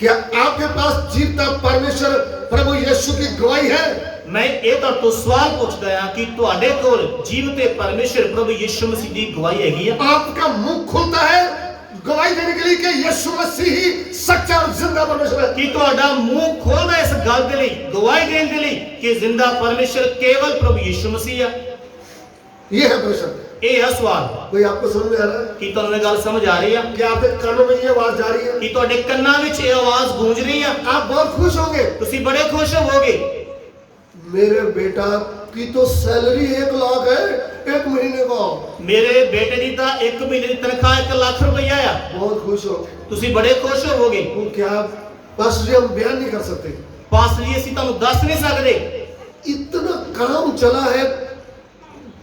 क्या आपके पास जीवता परमेश्वर प्रभु यीशु की गवाही है? मैं ਇਹ ਤੁਹਾਡੇ ਤੋਂ ਸਵਾਲ ਪੁੱਛਦਾ ਹਾਂ ਕਿ ਤੁਹਾਡੇ ਕੋਲ ਜੀਵਤ ਪਰਮੇਸ਼ਰ ਪ੍ਰਭੂ ਯਿਸੂ ਮਸੀਹ ਦੀ ਗਵਾਹੀ ਹੈਗੀ ਆ? आपका मुंह खुलता है गवाही देने के लिए कि यीशु मसीह ही सच्चा और जिंदा परमेश्वर है? ਕਿ ਤੁਹਾਡਾ ਮੂੰਹ ਖੋਲਦਾ ਇਸ ਗੱਲ ਦੇ ਲਈ, ਗਵਾਹੀ ਦੇਣ ਦੇ ਲਈ ਕਿ ਜ਼ਿੰਦਾ ਪਰਮੇਸ਼ਰ ਕੇਵਲ ਪ੍ਰਭੂ ਯਿਸੂ ਮਸੀਹ ਆ? ये है प्रश्न। ਇਹ ਹੈ ਸਵਾਲ। कोई आपको समझ में आ रहा है? ਕੀ ਤੁਹਾਨੂੰ ਇਹ ਗੱਲ ਸਮਝ ਆ ਰਹੀ ਆ? क्या आपके कानों में ये आवाज जा रही है? ਕਿ ਤੁਹਾਡੇ ਕੰਨਾਂ ਵਿੱਚ ਇਹ ਆਵਾਜ਼ ਗੂੰਜ ਰਹੀ ਆ? आप बहुत खुश होंगे। ਤੁਸੀਂ ਬੜੇ ਖੁਸ਼ ਹੋਵੋਗੇ। मेरे बेटा की तो सैलरी 1 लाख है 1 महीने का। ਮੇਰੇ ਬੇਟੇ ਦੀ ਤਾਂ 1 ਮਹੀਨੇ ਦੀ ਤਨਖਾਹ 1 ਲੱਖ ਰੁਪਈਆ ਆ। बहुत खुश हो। ਤੁਸੀਂ ਬੜੇ ਖੁਸ਼ ਹੋਵੋਗੇ। वो क्या पास्टर जी हम बयान नहीं कर सकते। ਪਾਸਟਰ ਜੀ ਅਸੀਂ ਤੁਹਾਨੂੰ ਦੱਸ ਨਹੀਂ ਸਕਦੇ। इतना काम चला है,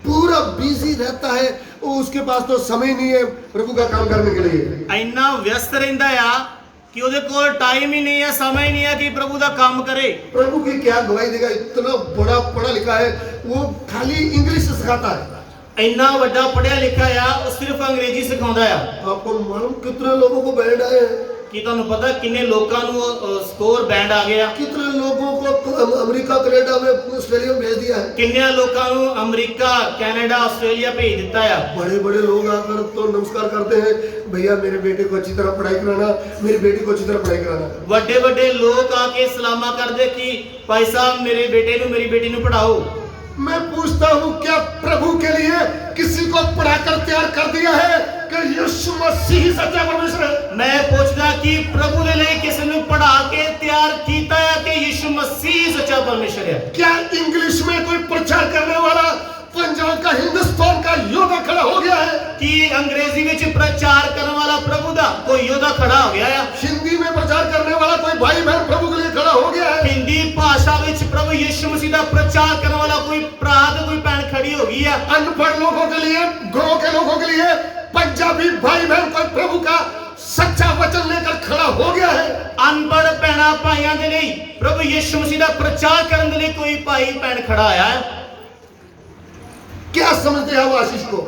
पूरा बिजी रहता है, वो उसके पास तो समय नहीं है प्रभु का काम करने के लिए। ਇੰਨਾ ਵਿਅਸਤ ਰਹਿੰਦਾ ਆ ਕਿ ਉਹਦੇ ਕੋਲ ਟਾਈਮ ਹੀ ਨਹੀਂ ਹੈ, ਸਮਾਂ ਹੀ ਨਹੀਂ ਹੈ ਕਿ ਪ੍ਰਭੂ ਦਾ ਕੰਮ ਕਰੇ। प्रभु की क्या गवाही देगा? इतना बड़ा पढ़ा लिखा है, वो खाली इंग्लिश सिखाता है। ਇੰਨਾ ਵੱਡਾ ਪੜਿਆ ਲਿਖਿਆ ਆ, ਉਹ ਸਿਰਫ ਅੰਗਰੇਜ਼ੀ ਸਿਖਾਉਂਦਾ ਆ। आपको मालूम कितने लोगों को बैंड आए हैं? ਕੀ ਤੁਹਾਨੂੰ ਪਤਾ ਕਿੰਨੇ ਲੋਕਾਂ ਨੂੰ ਸਕੋਰ ਬੈਂਡ ਆ ਗਿਆ? कितने लोगों को अमेरिका कनाडा में ऑस्ट्रेलिया में भेज दिया है? ਕਿੰਨੇ ਲੋਕਾਂ ਨੂੰ ਅਮਰੀਕਾ, ਕੈਨੇਡਾ, ਆਸਟ੍ਰੇਲੀਆ ਭੇਜ ਦਿੱਤਾ ਆ। बड़े बड़े लोग आकर तो नमस्कार करते हैं, भैया मेरे बेटे को अच्छी तरह पढ़ाई कराना, मेरी बेटी को अच्छी तरह पढ़ाई कराना। ਵੱਡੇ ਵੱਡੇ ਲੋਕ ਆ ਕੇ ਸਲਾਮਾ ਕਰਦੇ ਕਿ ਭਾਈ ਸਾਹਿਬ ਮੇਰੇ ਬੇਟੇ ਨੂੰ, ਮੇਰੀ ਬੇਟੀ ਨੂੰ ਪੜਾਓ। मैं पूछता हूँ क्या प्रभु के लिए किसी को पढ़ाकर तैयार कर दिया है कि यीशु मसीह ही सच्चा परमेश्वर है? ਮੈਂ ਪੁੱਛਦਾ ਕਿ ਪ੍ਰਭੂ ਦੇ ਲਈ ਕਿਸ ਨੂੰ ਪੜਾ ਕੇ ਤਿਆਰ ਕੀਤਾ ਹੈ ਕਿ ਯਿਸੂ ਮਸੀਹ ਸੱਚਾ ਪਰਮੇਸ਼ਰ ਹੈ? क्या इंग्लिश में कोई प्रचार करने वाला पंजाब का हिंदुस्तान का योद्धा खड़ा हो गया है? ਕਿ ਅੰਗਰੇਜ਼ੀ ਵਿੱਚ ਪ੍ਰਚਾਰ ਕਰਨ ਵਾਲਾ ਪ੍ਰਭੂ ਦਾ ਕੋਈ ਯੋਧਾ ਖੜਾ ਹੋ ਗਿਆ ਆ? हिंदी में प्रचार करने वाला कोई भाई बहन प्रभु के लिए खड़ा हो गया है? ਹਿੰਦੀ ਭਾਸ਼ਾ ਵਿੱਚ ਪ੍ਰਭु ਯਿਸੂ ਮਸੀਹ ਦਾ ਪ੍ਰਚਾਰ ਕਰਨ ਵਾਲਾ ਕੋਈ ਭਰਾ ਤੇ ਕੋਈ ਭੈਣ ਖੜੀ ਹੋ ਗਈ ਆ? अनपढ़ लोगों के लिए, गांव के लोगों के लिए, पंजाबी भाई बहन कोई प्रभु का सच्चा वचन लेकर खड़ा हो गया है? ਅਨਪੜ੍ਹ ਭੈਣਾਂ ਭਾਈਆਂ ਦੇ ਲਈ ਪ੍ਰਭੂ ਯਿਸੂ ਮਸੀਹ ਦਾ ਪ੍ਰਚਾਰ ਕਰਨ ਦੇ ਲਈ ਕੋਈ ਭਾਈ ਭੈਣ ਖੜਾ ਆਇਆ ਹੈ? क्या समझते हैं आप आशीष को?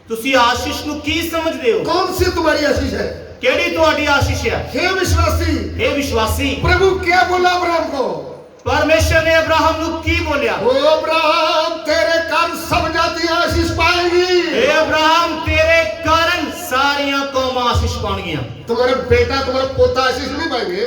ਤੁਸੀਂ ਆਸ਼ੀਸ਼ ਨੂੰ ਕੀ ਸਮਝਦੇ ਹੋ? कौन सी तुम्हारी आशीष है? ਕਿਹੜੀ ਤੁਹਾਡੀ ਆਸ਼ੀਸ਼ ਹੈ? हे विश्वासी, हे विश्वासी, प्रभु क्या बोला अब्राहम को? परमेश्वर ने अब्राहम ਨੂੰ ਕੀ ਬੋਲਿਆ? ओ अब्राहम तेरे कारण सब जातियां आशीष पाएंगी। हे अब्राहम तेरे कारण ਸਾਰੀਆਂ ਕੌਮਾਂ ਆਸ਼ੀਸ਼ ਪਾਉਣਗੀਆਂ। तुम्हारा बेटा तुम्हारा पोता आशीष नहीं पाएंगे।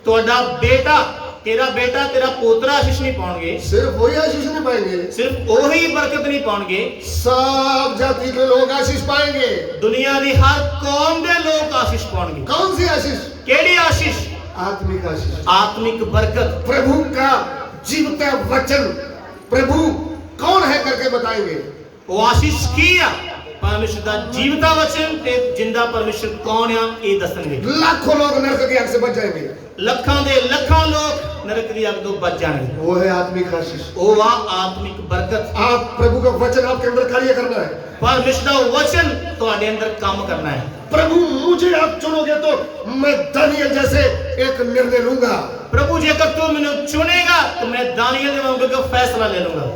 ਤੁਹਾਡਾ ਬੇਟਾ, ਤੇਰਾ ਬੇਟਾ, ਤੇਰਾ ਪੋਤਰਾ ਆਸ਼ੀਸ਼ ਨਹੀਂ ਪਾਉਣਗੇ। सिर्फ वही आशीष नहीं पाएंगे, ਸਿਰਫ ਉਹੀ ਬਰਕਤ ਨਹੀਂ ਪਾਉਣਗੇ, सब जाति के लोग आशीष पाएंगे। ਦੁਨੀਆ ਦੀ ਹਰ ਕੌਮ ਦੇ ਲੋਕ ਆਸ਼ੀष ਪਾਉਣਗੇ। कौन सी आशीष? ਕਿਹੜੀ ਆਸ਼ੀष? आत्मिक आशीष। ਆਤਮਿਕ ਬਰਕਤ। प्रभु का जीवता वचन प्रभु कौन है करके बताएंगे। ਉਹ ਆਸ਼ੀष ਕੀ ਆ? ਪਰਮੇਸ਼ਰ ਦਾ ਜੀਵਤਾ ਵਚਨ ਤੇ ਜਿੰਦਾ ਪਰਮੇਸ਼ਰ ਕੌਣ ਆ ਇਹ ਦੱਸਣਗੇ। लाखों लोग नरक की आग से बच जाएंगे। ਲੱਖਾਂ ਦੇ ਲੱਖਾਂ ਲੋਕ ਨਰਕ ਦੀ ਅੱਗ ਤੋਂ ਬਚ ਜਾਣਗੇ। वो है आत्मिक आशीष। ਉਹ ਆ ਆਤਮਿਕ ਬਰਕਤ। आप प्रभु का वचन आपके अंदर कार्य करना है। ਪਰਮੇਸ਼ਰ ਦਾ ਵਚਨ ਤੁਹਾਡੇ ਅੰਦਰ ਕੰਮ ਕਰਨਾ ਹੈ। प्रभु मुझे आप चुनोगे तो मैं दानियल जैसे एक निर्णय लूंगा। प्रभु जेकर तू मैंने चुनेगा तो मैं दानियल के वांगू का फैसला ले लूंगा।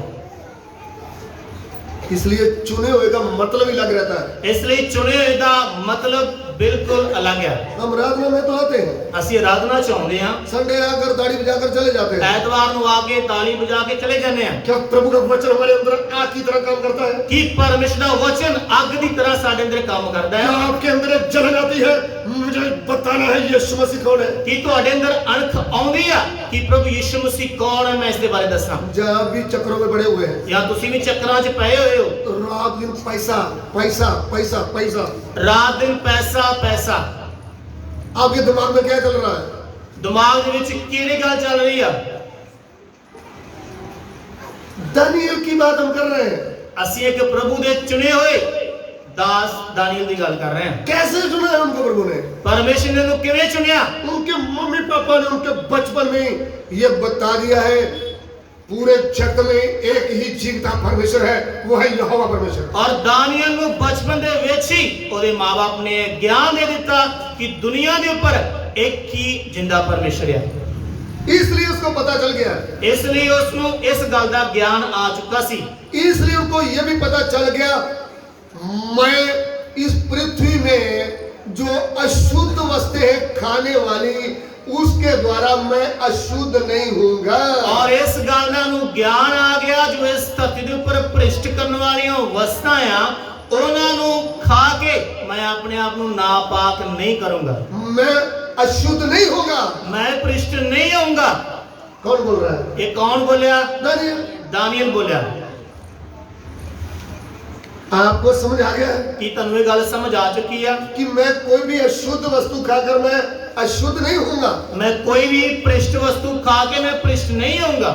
इसलिए चुने हुए का मतलब ही लग रहता है। इसलिए चुने हुए का मतलब बिल्कुल अलग है। हम आराधना में तो आते हैं, ਅਸੀਂ ਆਰਾਧਨਾ ਚਾਹੁੰਦੇ ਹਾਂ, संडे आकर ताड़ी बजाकर चले जाते हैं। ਐਤਵਾਰ ਨੂੰ ਆ ਕੇ ਤਾਲੀ ਵਜਾ ਕੇ ਚਲੇ ਜਾਂਦੇ ਹਾਂ। क्या प्रभु का वचन हमारे अंदर आग की तरह काम करता है? ਕੀ ਪਰਮੇਸ਼ਰ ਦਾ ਵਚਨ ਅੱਗ ਦੀ ਤਰ੍ਹਾਂ ਸਾਡੇ ਅੰਦਰ ਕੰਮ ਕਰਦਾ क्या ਹੈ? आपके अंदर एक जलन आती है, मुझे बताना है यीशु मसीह कौन है? ਕੀ ਤੁਹਾਡੇ ਅੰਦਰ ਅਣਖ ਆਉਂਦੀ ਆ ਕਿ ਪ੍ਰਭु ਯਿਸੂ ਮਸੀਹ ਕੌਣ ਹੈ? ਮੈਂ ਇਸ ਦੇ ਬਾਰੇ ਦੱਸਾਂ। जहाँ भी चक्रों में पड़े हुए हैं, ਜਾਂ ਤੁਸੀਂ ਵੀ ਚੱਕਰਾਂ 'ਚ ਪਏ ਹੋਏ ਹੋ? रात दिन पैसा पैसा पैसा पैसा, ਰਾਤ ਦਿਨ ਪੈਸਾ ਪੈਸਾ। आपके दिमाग में क्या चल रहा है? ਦਿਮਾਗ ਦੇ ਵਿੱਚ ਕਿਹੜੀ ਗੱਲ ਚੱਲ ਰਹੀ ਆ? दानियल की बात हम कर रहे हैं। ਅਸੀਂ ਇੱਕ ਪ੍ਰਭੂ ਦੇ ਚੁਣੇ ਹੋਏ ਦਾਸ ਦਾਨੀਏਲ ਦੀ ਗੱਲ कर रहे हैं। कैसे चुना है उनको प्रभु ने? ਪਰਮੇਸ਼ਰ ਨੇ ਉਹਨੂੰ ਕਿਵੇਂ ਚੁਣਿਆ? उनके मम्मी पापा ने उनके बचपन में ये बता दिया है, पूरे जगत में एक ही जीवता परमेश्वर है, वो है यहोवा परमेश्वर। ਔਰ ਦਾਨੀਏਲ ਨੂੰ ਬਚਪਨ ਦੇ ਵਿੱਚ ਹੀ ਉਹਦੇ ਮਾਪੇ ਨੇ ਗਿਆਨ ਦੇ ਦਿੱਤਾ ਕਿ ਦੁਨੀਆ ਦੇ ਉੱਪਰ ਇੱਕ ਹੀ ਜਿੰਦਾ ਪਰਮੇਸ਼ਰ ਹੈ। इसलिए उसको पता चल गया, ਇਸ ਲਈ ਉਸ ਨੂੰ ਇਸ ਗੱਲ ਦਾ ਗਿਆਨ ਆ ਚੁੱਕਾ ਸੀ। इसलिए उनको ये भी पता चल गया, मैं इस पृथ्वी में जो अशुद्ध वस्तुएं हैं खाने वाली, उस उसके द्वारा मैं अशुद्ध नहीं होऊंगा। ਔਰ ਇਸ ਗੱਲ ਦਾ ਨੂੰ ਗਿਆਨ ਆ ਗਿਆ ਜੋ ਇਸ ਧਰਤੀ ਦੇ ਉੱਪਰ ਭ੍ਰਿਸ਼ਟ ਕਰਨ ਵਾਲੀਆਂ ਵਸਤਾਂ ਆ ਉਹਨਾਂ ਨੂੰ ਖਾ ਕੇ ਮੈਂ ਆਪਣੇ ਆਪ ਨੂੰ ਨਾਪਾਕ ਨਹੀਂ ਕਰੂੰਗਾ। मैं अशुद्ध नहीं होगा। मैं भ्रिष्ट नहीं होऊंगा। कौन बोल रहा है? ये कौन बोलिया? दानियल। दानियल बोलिया। आपको समझ आ गया कि तन्नू ये गल समझ आ चुकी है कि मैं कोई भी अशुद्ध वस्तु खाकर मैं अशुद्ध नहीं होऊंगा। मैं कोई भी भ्रिष्ट वस्तु खा के मैं भ्रिष्ट नहीं होऊंगा।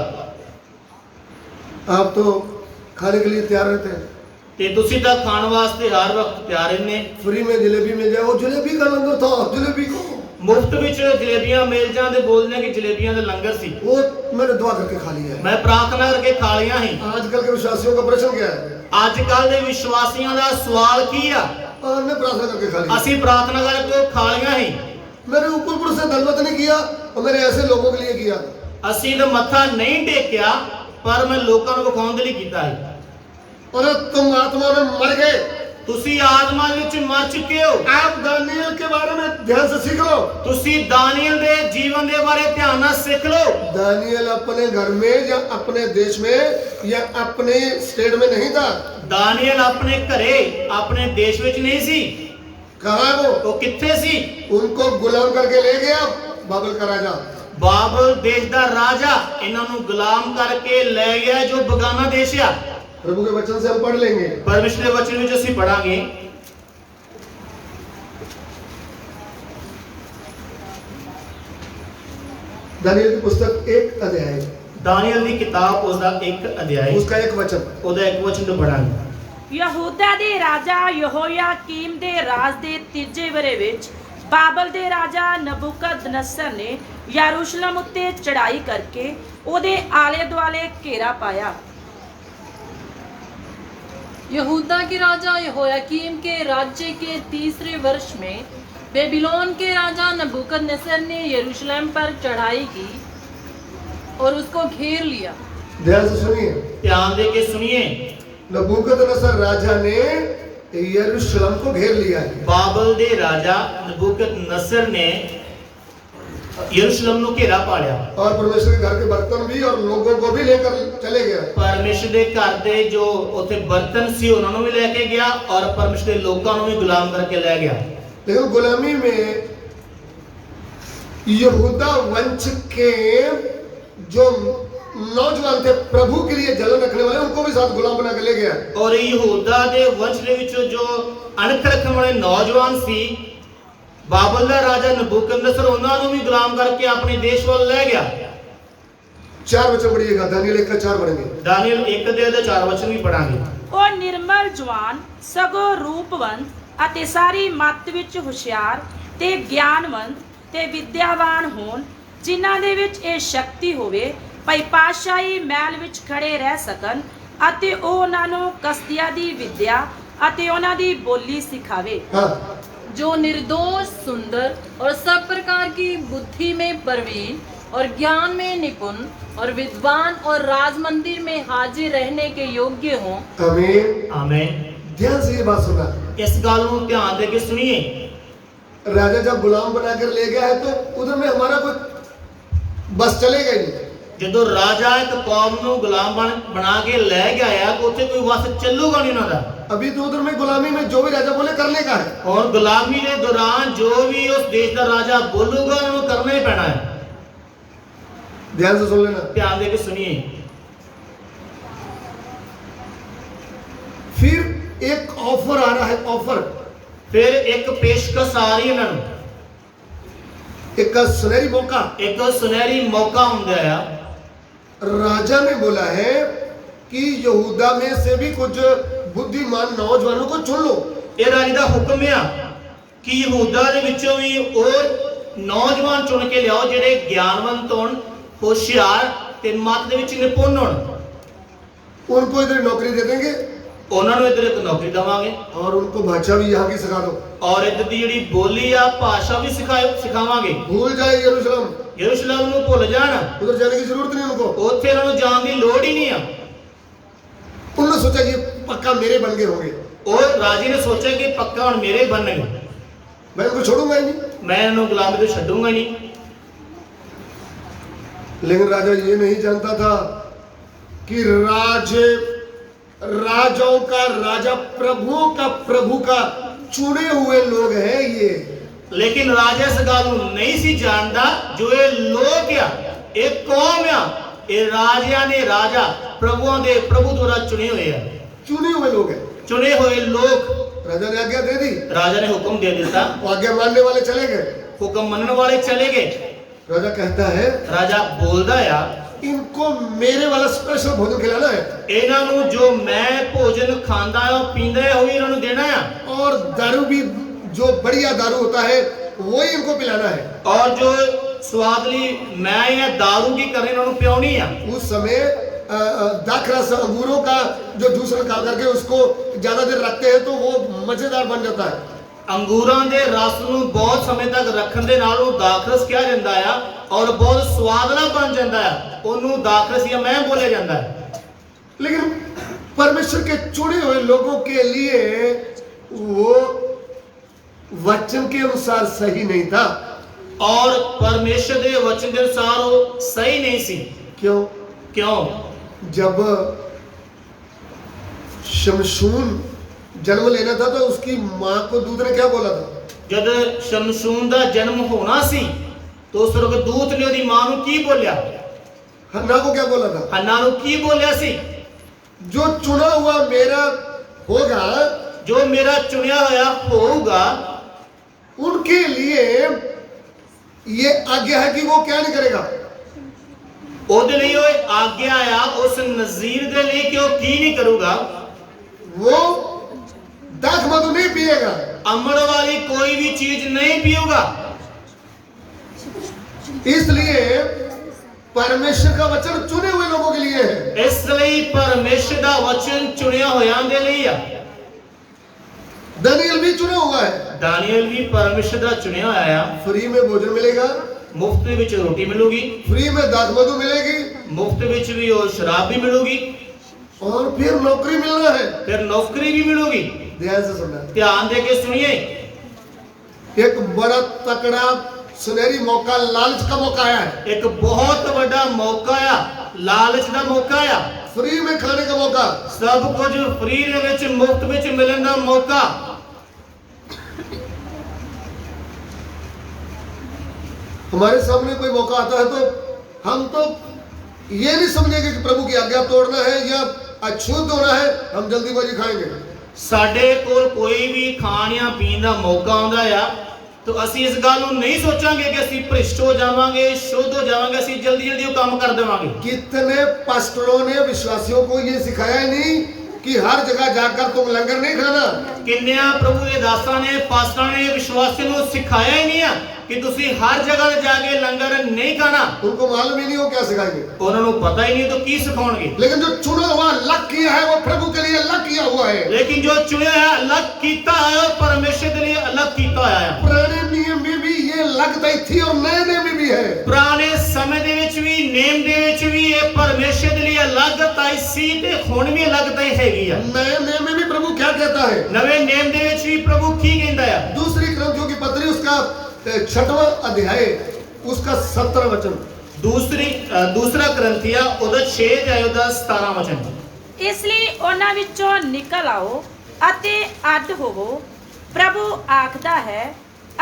आप तो खाने के लिए तैयार रहते हैं। ते तुसी तां खाण वास्ते हर वक्त तैयार रहने। फ्री में जलेबी मिल जाए, वो जलेबी का लंगर था, जलेबी को मुफ्त विच जलेबियां मिल जांदे, बोलने की जलेबियां दे लंगर सी, वो मैंने दुआ करके खा लिया है। मैं प्रार्थना करके खा लिया ही। आजकल के विश्वासियों का प्रश्न क्या है? आजकल दे विश्वासियों दा सवाल की आ? हमने प्रार्थना करके खा लिया। असी प्रार्थना करके खा लिया ही। मैंने ऊपर से धन्यवाद नहीं किया और मैंने ऐसे लोगों के लिए किया। असी तो मत्था नहीं टेकिया पर मैं लोगों को विखाउण दे लई कीता है। और तुम आत्मा में मर गए, तुसी आत्मा विच मर चुके हो। आप दानियल के बारे में ध्यान से सीख लो। तुसी दानियल दे जीवन दे बारे ध्यान नाल सीख लो। दानियल अपने घर में या अपने देश में या अपने स्टेट में नहीं था। दानियल अपने घरे अपने देश विच नहीं सी। कहाँ है वो कित्थे सी? उनको गुलाम करके ले गया बाबल का राजा। बाबल देश दा राजा इन्हां नूं गुलाम करके ले गया जो बगाना देश आ। प्रभु के वचन से हम पढ़ लेंगे। परमेश्वर के वचन में ਅਸੀਂ पढ़ांगे। दानियल की पुस्तक 1 अध्याय, दानियल ਦੀ किताब उसका 1 अध्याय, उसका 1 वचन, ਉਹਦਾ 1 ਵਚਨ ਤੋਂ ਪੜਾਂਗੇ। ਯਹੂਦਾ ਦੇ ਰਾਜਾ ਯਹੋਯਾਕੀਮ ਦੇ ਰਾਜ ਦੇ ਤੀਜੇ ਵਰੇ ਵਿੱਚ ਬਾਬਲ ਦੇ ਰਾਜਾ ਨਬੂਕਦਨਸਰ ਨੇ ਯਰੂਸ਼ਲਮ ਉੱਤੇ ਚੜਾਈ ਕਰਕੇ ਉਹਦੇ ਆਲੇ ਦੁਆਲੇ ਘੇਰਾ ਪਾਇਆ। यहूदा के राजा यहोयाकीम के राज्य के तीसरे वर्ष में बेबीलोन के राजा नबूकदनेस्सर ने यरूशलेम पर चढ़ाई की और उसको घेर लिया। ध्यान से सुनिए, ध्यान दे के सुनिए। नबूकदनेस्सर राजा ने यरूशलेम को घेर लिया है। बाबल दे राजा नबूकदनेस्सर ने यरूशलेम ਨੂੰ घेरा पाया और परमेश्वर के घर के बर्तन भी और लोगों को भी लेकर चले गया। परमेश्वर ਦੇ ਘਰ ਦੇ ਜੋ ਉੱਥੇ ਬਰਤਨ ਸੀ ਉਹਨਾਂ ਨੂੰ ਵੀ ਲੈ ਕੇ ਗਿਆ और परमेश्वर ਦੇ ਲੋਕਾਂ ਨੂੰ ਵੀ ਗੁਲਾਮ ਕਰਕੇ ਲੈ ਗਿਆ। लेकिन गुलामी में यहूदा वंश के जो नौजवान थे, प्रभु के लिए जलन रखने वाले, उनको भी साथ गुलाम बना के ले गया। और यहूदा ਦੇ ਵੰਸ਼ ਦੇ ਵਿੱਚੋਂ ਜੋ ਅਣਖ ਰੱਖਣ ਵਾਲੇ ਨੌਜਵਾਨ ਸੀ, बाबल ਦਾ ਰਾਜਾ नबूकदनेस्सर ਉਹਨਾਂ ਨੂੰ ਵੀ ਗੁਲਾਮ ਕਰਕੇ ਆਪਣੇ ਦੇਸ਼ ਵੱਲ ਲੈ ਗਿਆ। 4 वचन पढ़िएगा, दानियल 1 का 4 पढ़ेंगे। दानियल 1 ਦੇ 4 ਵਚਨ ਵੀ ਪੜਾਂਗੇ। ਉਹ ਨਿਰਮਲ ਜਵਾਨ ਸਗੋਂ ਰੂਪਵੰਤ ਅਤੇ ਸਾਰੀ ਮੱਤ ਵਿੱਚ ਹੁਸ਼ਿਆਰ ਤੇ ਗਿਆਨਵੰਤ ਤੇ ਵਿਦਿਆਵਾਨ ਹੋਣ, ਜਿਨ੍ਹਾਂ ਦੇ ਵਿੱਚ ਇਹ ਸ਼ਕਤੀ ਹੋਵੇ ਭਈ ਪਾਤਸ਼ਾਹੀ ਮਹਿਲ ਵਿੱਚ ਖੜੇ ਰਹਿ ਸਕਣ ਅਤੇ ਉਹ ਉਹਨਾਂ ਨੂੰ ਕਸਦੀਆ ਦੀ ਵਿਦਿਆ ਅਤੇ ਉਹਨਾਂ ਦੀ ਬੋਲੀ ਸਿਖਾਵੇ। हाँ, जो निर्दोष, सुंदर और सब प्रकार की बुद्धि में प्रवीण और ज्ञान में निपुण और विद्वान और राज मंदिर में हाजिर रहने के योग्य हों। आमीन। आमीन। ध्यान से ये बात सुनना। इस गल ਨੂੰ ध्यान दे के सुनिए। राजा जब गुलाम बनाकर ले गया है तो उधर में हमारा कोई बस चलेगा ही नहीं। ਜਦੋਂ ਰਾਜਾ ਇੱਕ ਕੌਮ ਨੂੰ ਗੁਲਾਮ ਬਣਾ ਕੇ ਲੈ ਗਿਆ ਆ ਤਾਂ ਉੱਥੇ ਕੋਈ ਵਸ ਚੱਲੂਗਾ ਨਹੀਂ ਉਹਨਾਂ ਦਾ। अभी तो उधर में गुलामी में जो भी राजा बोले करने का है। और गुलामी के दौरान जो भी उस देश का राजा बोलूगा उन्हें करना ही पैना है। ध्यान से सुन लेना। ध्यान दे के सुनिए। फिर एक ऑफर आ रहा है, ऑफर। फिर एक पेशकश आ रही है इन्होंने, एक सुनहरी मौका। एक सुनहरी मौका होंगे आया। राजा ने बोला है कि यहूदा में से भी कुछ बुद्धिमान नौजवानों को चुन लो। ये राजा का हुक्म है कि यहूदा दे विचों भी और नौजवान चुन के लियाओ जेडे ज्ञानवंत होण, होशियार ते मत दे विच निपुण होण। उनको इधर नौकरी दे देंगे, उन्होंने इधर एक नौकरी देवांगे और उनको भाषा भी यहाँ की सिखा दो, और इधर दी जिहड़ी बोली आ भाषा भी सिखावांगे। भूल जाए यरूशलेम, यरूशलेम नूं भुल जाण, उधर जाने की जरूरत नहीं उनको। उत्थे इन्हां नूं जाण दी लोड़ ही नहीं आ। उन्होंने सोचा कि पक्का मेरे बन गए होंगे। और राजे ने सोचा कि पक्का हुण मेरे बनणगे, मैं इनको छोड़ूंगा ही नहीं। मैं इन्हां नूं गुलामी तो छड्डूंगा ही नहीं। लेकिन राजा ये नहीं जानता था कि राजाओं का राजा, प्रभुओं का प्रभु का चुने हुए लोग हैं ये। लेकिन राजा इस गल नूं नहीं सी जानदा जो ये लोग आ, ये कौम आ, ये राजियां ने राजा प्रभुओं दे प्रभु द्वारा चुने हुए आ, चुने हुए लोग हैं। चुने हुए लोग। राजा ने आज्ञा दे दी, राजा ने हुक्म दे दिया, आज्ञा मानने वाले चले गए, हुक्म मनने वाले चले गए। राजा कहता है राजा बोलदा आ, इनको मेरे वाला स्पेशल भोजन खिलाना है, इन्हां नूं जो मैं भोजन खांदा आ पींदा आ वही इन्हां नूं देना आ, और दारू भी जो बढ़िया दारू होता है वही इनको पिलाना है। और जो स्वादली मैं या दारू की करनी इन्हां नूं पियाउणी आ। उस समय दाखरस अंगूरों का जो जूस निकाल करके उसको ज्यादा देर रखते हैं तो वो मजेदार बन जाता है। अंगूरां दे रस नूं बहुत समय तक रखण दे नाल ਉਹ दाखरस किया ਜਾਂਦਾ ਆ और बहुत स्वादला बन ਜਾਂਦਾ ਆ, ਉਹਨੂੰ दाखरस या मैं बोलिया ਜਾਂਦਾ है। लेकिन परमेश्वर के चुने हुए लोगों के लिए वो वचन के अनुसार सही नहीं था, और परमेश्वर दे वचन के अनुसार वो सही नहीं सी। क्यों? क्यों? जब शमशून जन्म लेना था तो उसकी माँ को दूत ने क्या बोला था? जद शमशून दा जन्म होना सी तो स्वर्गदूत ने ਉਹਦੀ ਮਾਂ ਨੂੰ ਕੀ ਬੋਲਿਆ? हन्ना को क्या बोला था? हन्ना ਨੂੰ ਕੀ ਬੋਲਿਆ ਸੀ? जो चुना हुआ मेरा होगा, जो मेरा चुनिया होया होगा, उनके लिए ये आज्ञा है कि वो क्या नहीं करेगा। ਉਹਦੇ ਲਈ ਉਹ ਆਗਿਆ ਆ ਉਸ ਨਜ਼ੀਰ ਦੇ ਲਈ ਕਿ ਉਹ ਕੀ ਨਹੀਂ ਕਰੂਗਾ? वो दाख मधु नहीं पिएगा, अमर वाली कोई भी चीज नहीं पिएगा। इसलिए परमेश्वर का वचन चुने हुए लोगों के लिए है। इसलिए परमेश्वर का वचन चुनिया होया दे ਲਈ ਆ। दानियल भी चुना हुआ है, दानियल भी परमेश्वर का चुनिया होया आ। फ्री में भोजन मिलेगा, मुफ्त ਵਿੱਚ रोटी मिलूगी, फ्री में दाख मधु मिलेगी, मुफ्त ਵਿੱਚ भी और शराब भी मिलूगी, और फिर नौकरी मिलना है। फिर नौकरी भी मिलूगी। ध्यान से सुनना, ध्यान दे के सुनिए, एक बड़ा तकड़ा सुनहरी मौका, लालच का मौका आया है। एक बहुत बड़ा मौका आ, लालच का मौका आ, फ्री में खाने का मौका, सब कुछ फ्री ਦੇ ਵਿੱਚ मुफ्त ਵਿੱਚ ਮਿਲਣ ਦਾ मौका। हमारे सामने कोई मौका आता है तो हम तो ये नहीं समझेंगे कि प्रभु की आज्ञा तोड़ना है या अछूत होना है, हम जल्दीबाजी खाएंगे। ਸਾਡੇ ਕੋਲ ਕੋਈ ਵੀ ਖਾਣ ਜਾਂ ਪੀਣ ਦਾ ਮੌਕਾ ਆਉਂਦਾ ਆ तो ਅਸੀਂ ਇਸ ਗੱਲ ਨੂੰ ਨਹੀਂ ਸੋਚਾਂਗੇ ਕਿ ਅਸੀਂ ਭ੍ਰਿਸ਼ਟ ਹੋ ਜਾਵਾਂਗੇ, ਸ਼ੁੱਧ ਹੋ ਜਾਵਾਂਗੇ, ਅਸੀਂ ਜਲਦੀ ਜਲਦੀ ਉਹ ਕੰਮ ਕਰ ਦੇਵਾਂਗੇ। कितने पास्टरों ने विश्वासियों को ये सिखाया ही नहीं कि हर जगह जाकर तुम लंगर नहीं खाना। ਕਿੰਨਿਆਂ ਪ੍ਰਭੂ ਦੇ ਦਾਸਾਂ ਨੇ, ਪਾਸਟਰਾਂ ਨੇ ਵਿਸ਼ਵਾਸੀਆਂ ਨੂੰ ਸਿਖਾਇਆ ਹੀ ਨਹੀਂ ਆ ਕਿ ਤੁਸੀਂ ਹਰ ਜਗ੍ਹਾ ਤੇ ਜਾ ਕੇ ਲੰਗਰ नहीं खाना। उनको मालूम ही नहीं हो क्या सिखाएंगे। ਉਹਨਾਂ ਨੂੰ ਪਤਾ ਹੀ ਨਹੀਂ ਤਾਂ ਕੀ ਸਿਖਾਉਣਗੇ। लेकिन जो चुना हुआ अलग किया है वो प्रभु के लिए अलग किया हुआ है। लेकिन जो चुनिया है अलग कीता है, परमेश्वर के लिए अलग कीता होया है। पुराने नियम में भी ये लगताई थी और नए नियम में भी है। पुराने समय ਦੇ ਵਿੱਚ ਵੀ, ਨੇਮ ਦੇ ਵਿੱਚ ਵੀ ਇਹ ਪਰਮੇਸ਼ਰ ਦੇ ਲਈ ਅਲੱਗਤਾਈ ਸੀ ਤੇ ਹੁਣ ਵੀ ਅਲੱਗਤਾਈ ਹੈਗੀ ਆ। नए नियम में भी प्रभु क्या कहता है? ਨਵੇਂ ਨੇਮ ਦੇ ਵਿੱਚ ਵੀ ਪ੍ਰਭੂ ਕੀ ਕਹਿੰਦਾ ਆ? दूसरी ग्रंथियों की पत्री उसका 6वां अध्याय उसका 17 वचन। दूसरा ग्रंਥੀਆ ਉਹਦਾ 6 ਅਧਿਆਇ ਉਹਦਾ 17 ਵਚਨ। ਇਸ ਲਈ ਉਹਨਾਂ ਵਿੱਚੋਂ ਨਿਕਲ ਆਓ ਅਤੇ ਅੱਡ ਹੋਵੋ, ਪ੍ਰਭੂ ਆਖਦਾ ਹੈ,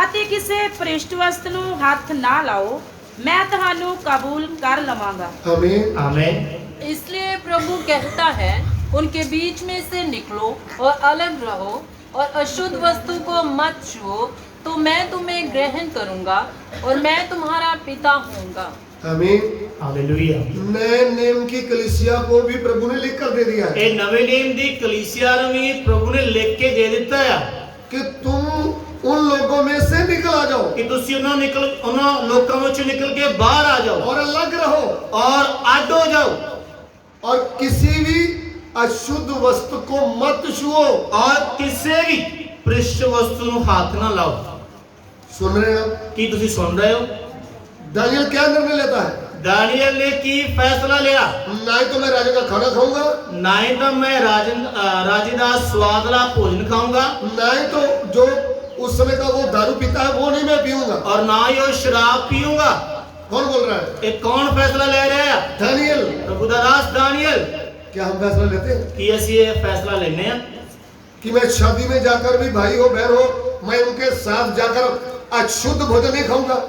ਅਤੇ ਕਿਸੇ ਭ੍ਰਿਸ਼ਟ ਵਸਤ ਨੂੰ ਹੱਥ ਨਾ ਲਾਓ, ਮੈਂ ਤੁਹਾਨੂੰ ਕਬੂਲ ਕਰ ਲਵਾਂਗਾ। आमीन। आमीन। इसलिए प्रभु कहता है, उनके बीच में से निकलो और अलग रहो और अशुद्ध वस्तु को मत छुओ, तो मैं तुम्हें ग्रहण करूंगा और मैं तुम्हारा पिता होऊंगा। आमीन। हालेलुया। नए नियम की कलीसिया को भी प्रभु ने लिख कर दे दिया है ਇਹ ਨਵੇਂ ਨੇਮ ਦੀ ਕਲੀਸਿਆ ਨੂੰ ਵੀ ਪ੍ਰਭੂ ਨੇ ਲਿਖ ਕੇ ਦੇ ਦਿੱਤਾ ਆ कि तुम उन लोगों में से निकल आ जाओ ਕਿ ਤੁਸੀਂ ਉਹਨਾਂ ਲੋਕਾਂ ਵਿੱਚੋਂ ਨਿਕਲ ਕੇ ਬਾਹਰ ਆ ਜਾਓ और अलग रहो और ਅੱਡ ਹੋ ਜਾਓ और किसी भी अशुद्ध वस्तु को मत छुओ। और ਕਿਸੇ ਵੀ ਭ੍ਰਿਸ਼ਟ ਵਸਤੂ ਨੂੰ ਹੱਥ ਨਾ ਲਾਓ। सुन रहे हैं आप? ਕੀ ਤੁਸੀਂ ਸੁਣ ਰਹੇ ਹੋ? दानियल क्या निर्णय लेता है? दानियल ने की फैसला लिया? ना ही तो मैं राजा का खाना खाऊंगा, ना ही तो मैं राजे का स्वादला भोजन खाऊंगा, ना ही तो जो उस समय का वो दारू पीता है वो नहीं मैं पीऊंगा, और ना ही वो शराब पीऊंगा। कौन बोल रहा है? ਇਹ ਕੌਣ ਫੈਸਲਾ ਲੈ ਰਿਹਾ ਆ? दानियल। ਪ੍ਰਭु ਦਾ ਦਾਸ ਦਾਨੀਏਲ। क्या हम फैसला लेते हैं ਕੀ ਅਸੀਂ ਇਹ ਫੈਸਲਾ ਲੈਨੇ ਆ कि मैं शादी में जाकर भी, भाई हो बहन हो, मैं उनके साथ जाकर अशुद्ध भोजन नहीं खाऊंगा?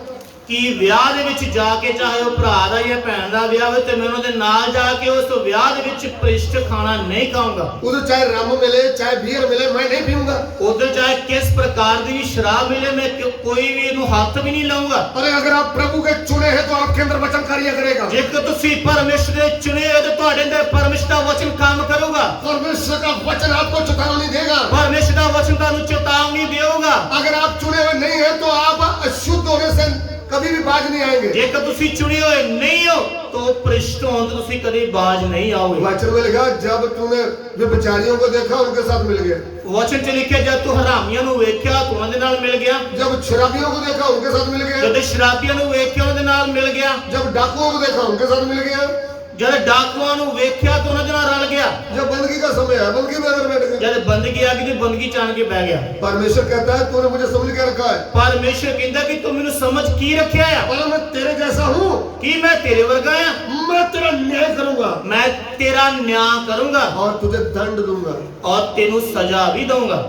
ਕਿ ਵਿਆਹ ਦੇ ਵਿੱਚ ਜਾ ਕੇ, ਚਾਹੇ ਉਹ ਭਰਾ ਦਾ ਜਾਂ ਭੈਣ ਦਾ ਵਿਆਹ ਹੋਵੇ, ਤੇ ਮੈਂ ਉਹਨਾਂ ਦੇ ਨਾਲ ਜਾ ਕੇ ਉਸ ਵਿਆਹ ਦੇ ਵਿੱਚ ਭ੍ਰਿਸ਼ਟ ਖਾਣਾ ਨਹੀਂ ਖਾਊਂਗਾ। उधर चाहे रम मिले चाहे बियर मिले, मैं नहीं पीऊंगा। ਉਧਰ ਚਾਹੇ ਕਿਸ ਪ੍ਰਕਾਰ ਦੀ ਵੀ ਸ਼ਰਾਬ ਮਿਲੇ, ਮੈਂ ਕੋਈ ਵੀ ਇਹਨੂੰ ਹੱਥ ਵੀ ਨਹੀਂ ਲਾਊਂਗਾ। अरे अगर आप प्रभु के चुने हैं तो आपके अंदर वचन कार्य करेगा। ਜੇਕਰ ਤੁਸੀਂ ਪਰਮੇਸ਼ਰ ਦੇ ਚੁਣੇ ਹੋ ਤੇ ਤੁਹਾਡੇ ਅੰਦਰ ਪਰਮੇਸ਼ਰ ਦਾ ਵਚਨ ਕੰਮ ਕਰੂਗਾ। परमेश्वर का वचन आपको चेतावनी देगा। ਪਰਮੇਸ਼ਰ ਦਾ ਵਚਨ ਤੁਹਾਨੂੰ ਚੇਤਾਵਨੀ ਦੇਊਗਾ। अगर आप चुने हुए नहीं है तो आप अशुद्ध होने से कभी भी बाज नहीं आएंगे। ਜੇਕਰ ਤੁਸੀਂ ਚੁਣੇ ਹੋਏ ਨਹੀਂ ਹੋ ਤਾਂ ਭ੍ਰਿਸ਼ਟ ਹੋਣ ਤੋਂ ਤੁਸੀਂ ਕਦੇ ਬਾਜ ਨਹੀਂ ਆਓਗੇ। वचन में लिखा, जब तूने व्यभिचारियों को देखा उनके साथ मिल गया, ਵਚਨ ਚ ਲਿਖਿਆ, ਜਦ ਤੂੰ ਹਰਾਮੀਆਂ ਨੂੰ ਵੇਖਿਆ ਤੂੰ ਉਹਨਾਂ ਦੇ ਨਾਲ ਮਿਲ ਗਿਆ। जब शराबियों को देखा उनके साथ मिल गया, ਜਦ ਸ਼ਰਾਬੀਆਂ ਨੂੰ ਵੇਖਿਆ ਉਹਨਾਂ ਦੇ ਨਾਲ ਮਿਲ ਗਿਆ। जब डाकुओं को देखा उनके साथ मिल गया, ਜਦ ਡਾਕੂਆਂ ਨੂੰ ਵੇਖਿਆ ਤਾਂ ਉਹਨਾਂ ਦੇ ਨਾਲ ਰਲ ਗਿਆ। जब बंदगी का समय है बंदगी में अगर बैठ गया। ਜਦ ਬੰਦਗੀ ਆ ਗਈ ਤੇ ਬੰਦਗੀ ਚਾਣ ਕੇ ਬਹਿ ਗਿਆ। परमेश्वर कहता है तूने मुझे समझ के रखा है, ਪਰਮੇਸ਼ਰ ਕਹਿੰਦਾ ਕਿ ਤੂੰ ਮੈਨੂੰ ਸਮਝ ਕੀ ਰੱਖਿਆ ਆ? और मैं तेरे जैसा हूँ, ਕੀ ਮੈਂ ਤੇਰੇ ਵਰਗਾ ਆ? मैं तेरा न्याय करूंगा ਮੈਂ ਤੇਰਾ ਨਿਆਂ ਕਰੂੰਗਾ और तुझे दंड दूंगा। ਔਰ ਤੈਨੂੰ ਸਜ਼ਾ ਵੀ ਦਊਂਗਾ।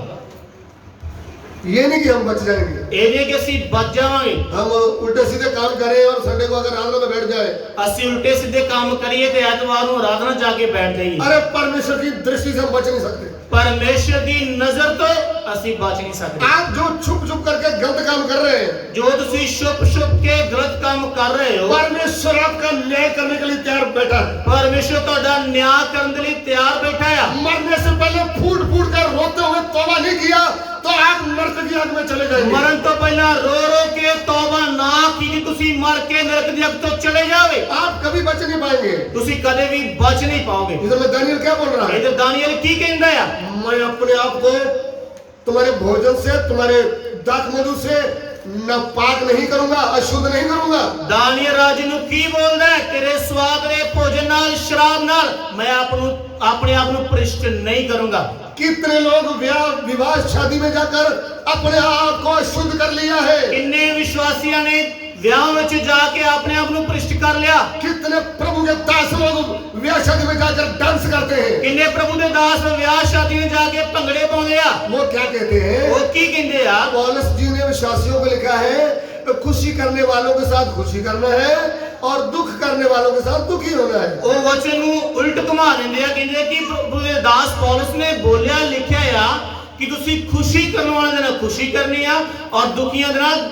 ये नहीं कि हम बच जाएंगे, ਇਹ ਨਹੀਂ ਕਿ ਅਸੀਂ ਬਚ ਜਾਵਾਂਗੇ। हम उल्टे सीधे काम करें और संडे को अगर आराधना में बैठ जाए। ਅਸੀਂ ਉਲਟੇ ਸਿੱਧੇ ਕੰਮ ਕਰੀਏ ਤੇ ਐਤਵਾਰ ਨੂੰ ਆਰਾਧਨਾ ਜਾ ਕੇ ਬੈਠ ਜਾਈਏ। अरे परमेश्वर की दृष्टि से हम बच नहीं सकते। ਪਰਮੇਸ਼ਰ ਦੀ ਨਜ਼ਰ ਤੋਂ ਅਸੀਂ ਬਚ ਨਹੀਂ ਸਕਦੇ। आप जो छुप छुप करके गलत काम कर रहे हैं, ਜੋ ਤੁਸੀਂ ਛੁਪ ਛੁਪ ਕੇ ਗਲਤ ਕੰਮ ਕਰ ਰਹੇ ਹੋ, परमेश्वर आपका न्याय करने के लिए तैयार बैठा है। ਪਰਮੇਸ਼ਰ ਤੁਹਾਡਾ ਨਿਆਂ ਕਰਨ ਦੇ ਲਈ ਤਿਆਰ ਬੈਠਾ ਆ। मरने से पहले फूट फूट कर रोते हुए तौबा नहीं किया तो आप नरक की आग में चले जाएंगे। ਮਰਨ ਤੋਂ ਪਹਿਲਾਂ ਰੋ ਰੋ ਕੇ ਤੌਬਾ ਨਾ ਕੀਤੀ, ਤੁਸੀਂ ਮਰ ਕੇ ਨਰਕ ਦੀ ਅੱਗ ਤੋਂ ਚਲੇ ਜਾਓਗੇ। आप कभी बच नहीं पाएंगे। ਤੁਸੀਂ ਕਦੇ ਵੀ ਬਚ ਨਹੀਂ ਪਾਓਗੇ। इधर में दानियल क्या बोल रहा है? ਇਹ ਦਾਨੀਏਲ ਕੀ ਕਹਿੰਦਾ ਆ? मैं अपने आप को तुम्हारे भोजन से, तुम्हारे दाख मधु से नापाक नहीं करूंगा, अशुद्ध नहीं करूंगा। ਦਾਨੀਏਲ ਰਾਜੇ ਨੂੰ ਕੀ ਬੋਲਦਾ ਹੈ? ਤੇਰੇ ਸਵਾਦ ਦੇ ਭੋਜਨ ਨਾਲ, ਸ਼ਰਾਬ ਨਾਲ ਮੈਂ ਆਪਣੇ ਆਪ ਨੂੰ ਭ੍ਰਿਸ਼ਟ ਨਹੀਂ ਕਰੂੰਗਾ। कितने लोग विवाह शादी में जाकर अपने आप को अशुद्ध कर लिया है। ਕਿੰਨੇ ਵਿਸ਼ਵਾਸੀਆਂ ਨੇ ਵਿਆਹ ਵਿੱਚ ਜਾ ਕੇ ਆਪਣੇ ਆਪ ਨੂੰ ਭ੍ਰਿਸ਼ਟ ਕਰ ਲਿਆ। कितने प्रभु के दास लोग विवाह शादी में जाकर डांस करते हैं। ਕਿੰਨੇ ਪ੍ਰਭੂ ਦੇ ਦਾਸ ਵਿਆਹ ਸ਼ਾਦੀ ਵਿੱਚ ਜਾ ਕੇ ਭੰਗੜੇ ਪਾਉਂਦੇ ਆ। वो क्या कहते हैं? ਉਹ ਕੀ ਕਹਿੰਦੇ ਆ? पौलुस जी ने विश्वासियों को लिखा है, खुशी करने वालों के साथ खुशी करना है और दुख करने वालों के साथ दुखी होना है। ਉਹ ਵਚਨ ਨੂੰ ਉਲਟ ਘੁਮਾ ਦਿੰਦੇ ਆ। ਕਹਿੰਦੇ ਕਿ ਪ੍ਰਭੂ ਦੇ ਦਾਸ ਪੌਲੁਸ ਨੇ ਬੋਲਿਆ, ਲਿਖਿਆ ਆ ਕਿ ਤੁਸੀਂ ਖੁਸ਼ੀ ਕਰਨ ਵਾਲਿਆਂ ਦੇ ਨਾਲ ਖੁਸ਼ੀ ਕਰਨੀ ਆ ਔਰ ਦੁਖੀਆਂ ਦੇ ਨਾਲ